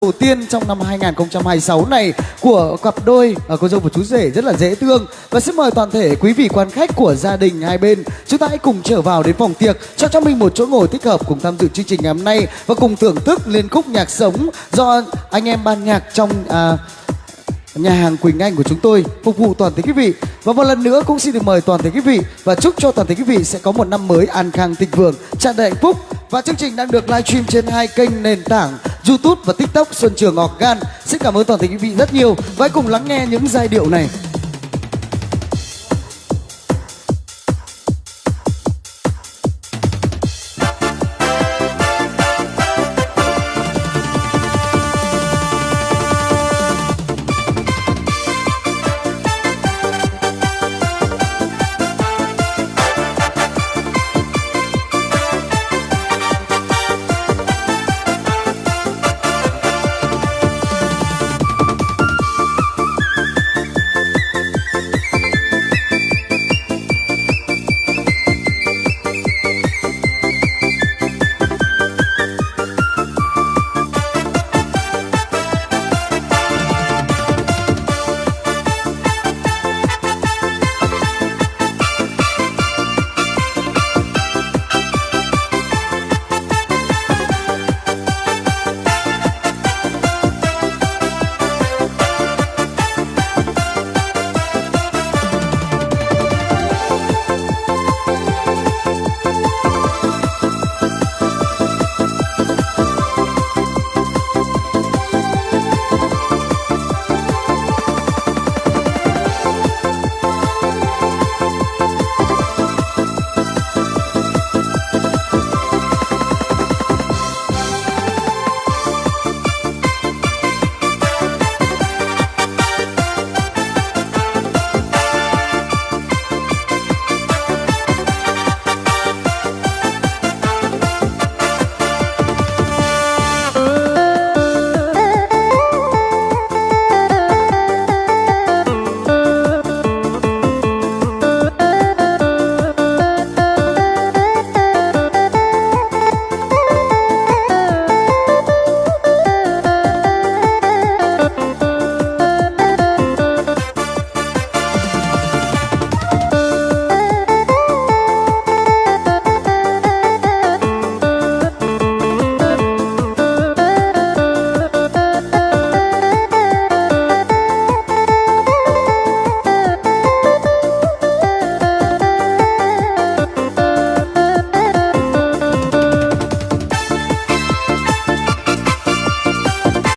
đầu tiên trong năm 2026 này của cặp đôi cô dâu và chú rể rất là dễ thương. Và xin mời toàn thể quý vị quan khách của gia đình hai bên, chúng ta hãy cùng trở vào đến phòng tiệc, chọn cho mình một chỗ ngồi thích hợp cùng tham dự chương trình ngày hôm nay và cùng thưởng thức liên khúc nhạc sống do anh em ban nhạc trong nhà hàng Quỳnh Anh của chúng tôi phục vụ toàn thể quý vị. Và một lần nữa cũng xin được mời toàn thể quý vị và chúc cho toàn thể quý vị sẽ có một năm mới an khang thịnh vượng, tràn đầy hạnh phúc. Và chương trình đang được livestream trên hai kênh nền tảng YouTube và TikTok Xuân Trường Organ. Xin cảm ơn toàn thể quý vị rất nhiều và hãy cùng lắng nghe những giai điệu này.